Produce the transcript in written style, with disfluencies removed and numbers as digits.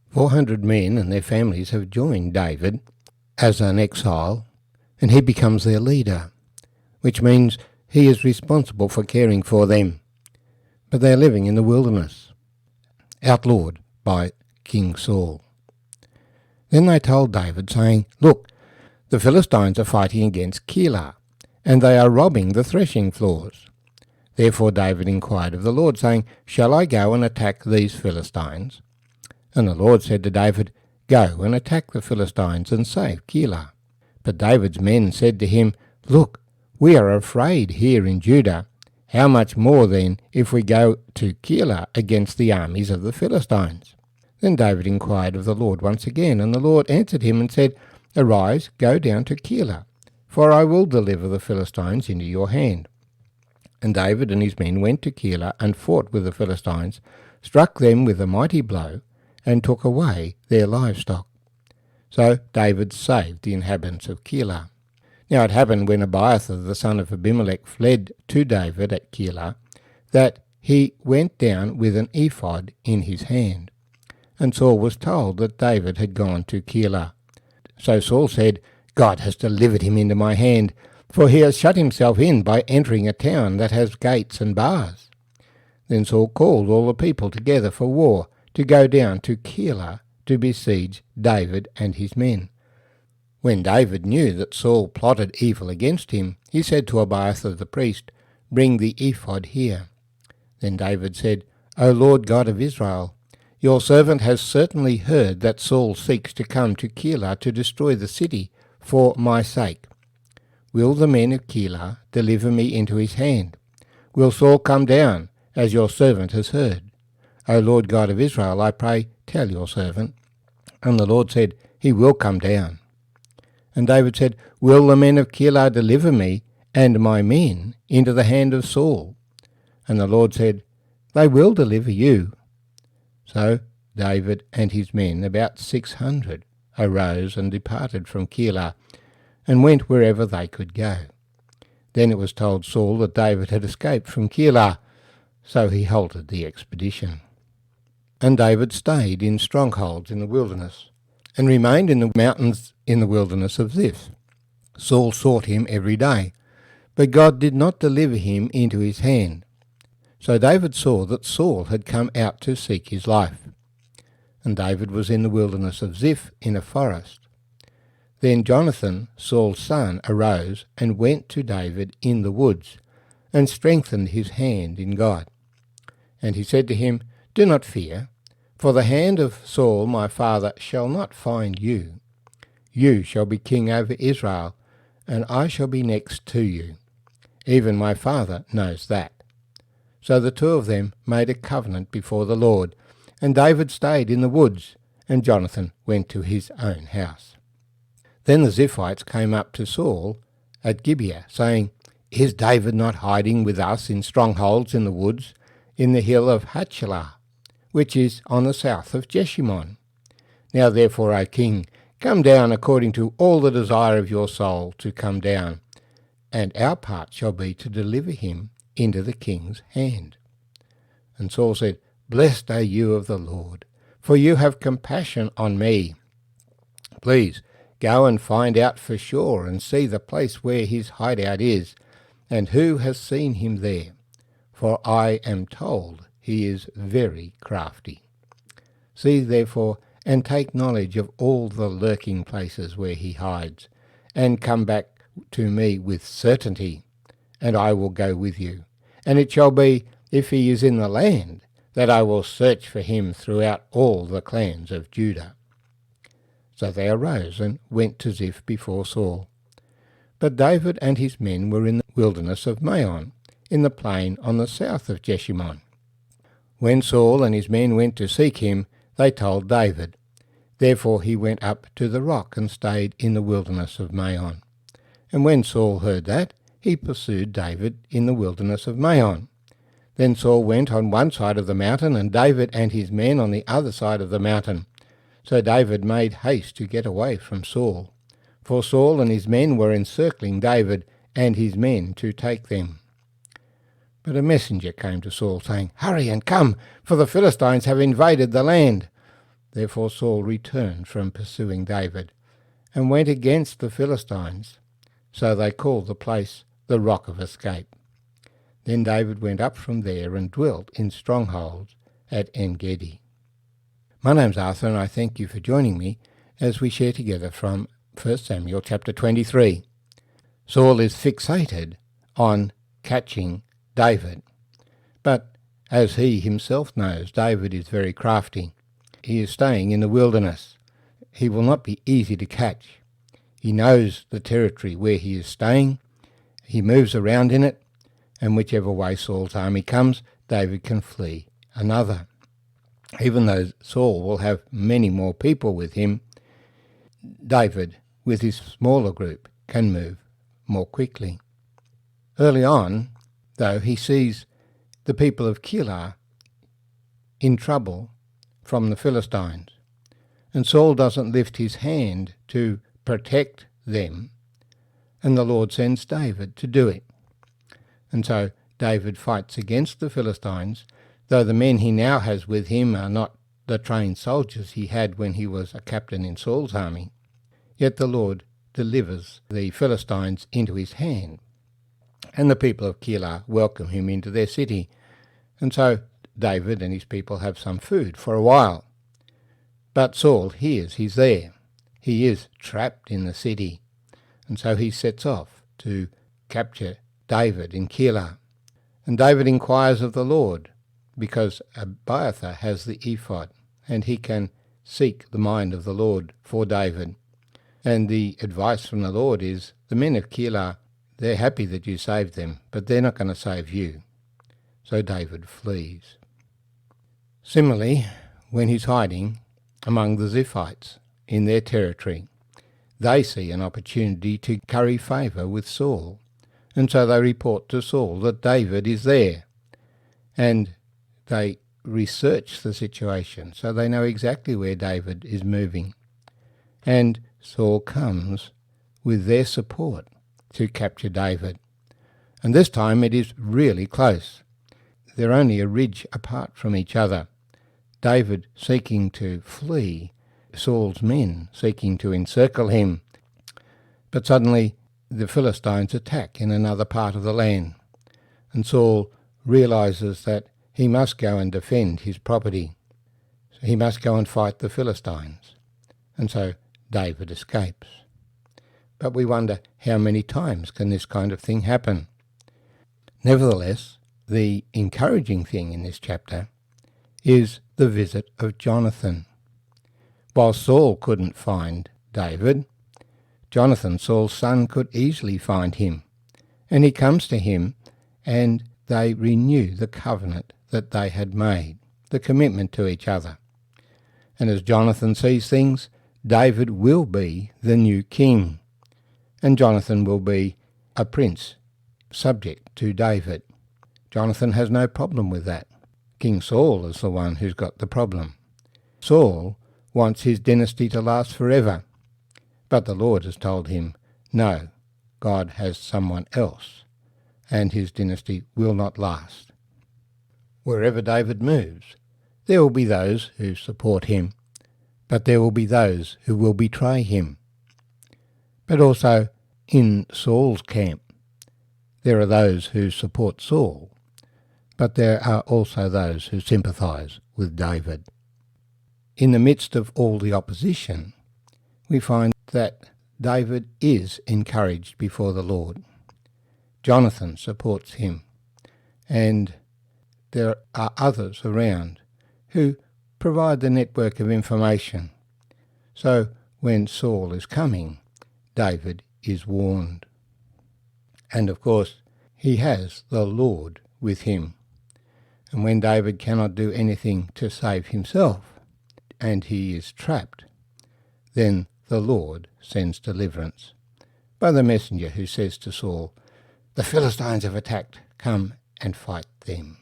400 men and their families have joined David as an exile, and he becomes their leader, which means he is responsible for caring for them. But they are living in the wilderness, outlawed by King Saul. Then they told David, saying, "Look, the Philistines are fighting against Keilah, and they are robbing the threshing floors." Therefore David inquired of the Lord, saying, "Shall I go and attack these Philistines?" And the Lord said to David, "Go and attack the Philistines and save Keilah." But David's men said to him, "Look, we are afraid here in Judah. How much more then if we go to Keilah against the armies of the Philistines?" Then David inquired of the Lord once again, and the Lord answered him and said, "Arise, go down to Keilah, for I will deliver the Philistines into your hand." And David and his men went to Keilah and fought with the Philistines, struck them with a mighty blow, and took away their livestock. So David saved the inhabitants of Keilah. Now it happened when Abiathar the son of Abimelech fled to David at Keilah, that he went down with an ephod in his hand. And Saul was told that David had gone to Keilah. So Saul said, "God has delivered him into my hand, for he has shut himself in by entering a town that has gates and bars." Then Saul called all the people together for war, to go down to Keilah to besiege David and his men. When David knew that Saul plotted evil against him, he said to Abiathar the priest, "Bring the ephod here." Then David said, "O Lord God of Israel, your servant has certainly heard that Saul seeks to come to Keilah to destroy the city for my sake. Will the men of Keilah deliver me into his hand? Will Saul come down, as your servant has heard? O Lord God of Israel, I pray, tell your servant." And the Lord said, "He will come down." And David said, "Will the men of Keilah deliver me and my men into the hand of Saul?" And the Lord said, "They will deliver you." So David and his men, about 600, arose and departed from Keilah, and went wherever they could go. Then it was told Saul that David had escaped from Keilah, so he halted the expedition. And David stayed in strongholds in the wilderness, and remained in the mountains in the wilderness of Ziph. Saul sought him every day, but God did not deliver him into his hand. So David saw that Saul had come out to seek his life. And David was in the wilderness of Ziph in a forest. Then Jonathan, Saul's son, arose and went to David in the woods, and strengthened his hand in God. And he said to him, "Do not fear, for the hand of Saul my father shall not find you. You shall be king over Israel, and I shall be next to you. Even my father knows that." So the two of them made a covenant before the Lord, and David stayed in the woods, and Jonathan went to his own house. Then the Ziphites came up to Saul at Gibeah, saying, "Is David not hiding with us in strongholds in the woods, in the hill of Hachilah, which is on the south of Jeshimon? Now therefore, O king, come down according to all the desire of your soul to come down, and our part shall be to deliver him into the king's hand." And Saul said, "Blessed are you of the Lord, for you have compassion on me. Please go and find out for sure, and see the place where his hideout is, and who has seen him there, for I am told he is very crafty. See therefore, and take knowledge of all the lurking places where he hides, and come back to me with certainty, and I will go with you. And it shall be, if he is in the land, that I will search for him throughout all the clans of Judah." So they arose and went to Ziph before Saul. But David and his men were in the wilderness of Maon, in the plain on the south of Jeshimon. When Saul and his men went to seek him, they told David. Therefore he went up to the rock and stayed in the wilderness of Maon. And when Saul heard that, he pursued David in the wilderness of Maon. Then Saul went on one side of the mountain, and David and his men on the other side of the mountain. So David made haste to get away from Saul, for Saul and his men were encircling David and his men to take them. But a messenger came to Saul, saying, "Hurry and come, for the Philistines have invaded the land." Therefore Saul returned from pursuing David, and went against the Philistines. So they called the place the Rock of Escape. Then David went up from there and dwelt in strongholds at En-gedi. My name's Arthur, and I thank you for joining me as we share together from 1 Samuel chapter 23. Saul is fixated on catching David, but as he himself knows, David is very crafty. He is staying in the wilderness. He will not be easy to catch. He knows the territory where he is staying. He moves around in it, and whichever way Saul's army comes, David can flee another. Even though Saul will have many more people with him, David, with his smaller group, can move more quickly. Early on, though, he sees the people of Keilah in trouble from the Philistines, and Saul doesn't lift his hand to protect them, and the Lord sends David to do it. And so David fights against the Philistines, though the men he now has with him are not the trained soldiers he had when he was a captain in Saul's army. Yet the Lord delivers the Philistines into his hand, and the people of Keilah welcome him into their city. And so David and his people have some food for a while. But Saul hears he's there. He is trapped in the city, and so he sets off to capture David in Keilah. And David inquires of the Lord, because Abiathar has the ephod, and he can seek the mind of the Lord for David. And the advice from the Lord is, the men of Keilah, they're happy that you saved them, but they're not going to save you. So David flees. Similarly, when he's hiding among the Ziphites in their territory, they see an opportunity to curry favour with Saul, and so they report to Saul that David is there, and they research the situation so they know exactly where David is moving. And Saul comes with their support to capture David. And this time it is really close. They're only a ridge apart from each other. David seeking to flee, Saul's men seeking to encircle him. But suddenly the Philistines attack in another part of the land, and Saul realizes that he must go and defend his property. So he must go and fight the Philistines. And so David escapes. But we wonder, how many times can this kind of thing happen? Nevertheless, the encouraging thing in this chapter is the visit of Jonathan. While Saul couldn't find David, Jonathan, Saul's son, could easily find him. And he comes to him, and they renew the covenant that they had made, the commitment to each other. And as Jonathan sees things, David will be the new king, and Jonathan will be a prince subject to David. Jonathan has no problem with that. King Saul is the one who's got the problem. Saul wants his dynasty to last forever, but the Lord has told him, no, God has someone else, and his dynasty will not last. Wherever David moves, there will be those who support him, but there will be those who will betray him. But also in Saul's camp, there are those who support Saul, but there are also those who sympathise with David. In the midst of all the opposition, we find that David is encouraged before the Lord. Jonathan supports him, and there are others around who provide the network of information. So when Saul is coming, David is warned. And of course, he has the Lord with him. And when David cannot do anything to save himself, and he is trapped, then the Lord sends deliverance by the messenger who says to Saul, "The Philistines have attacked, come and fight them."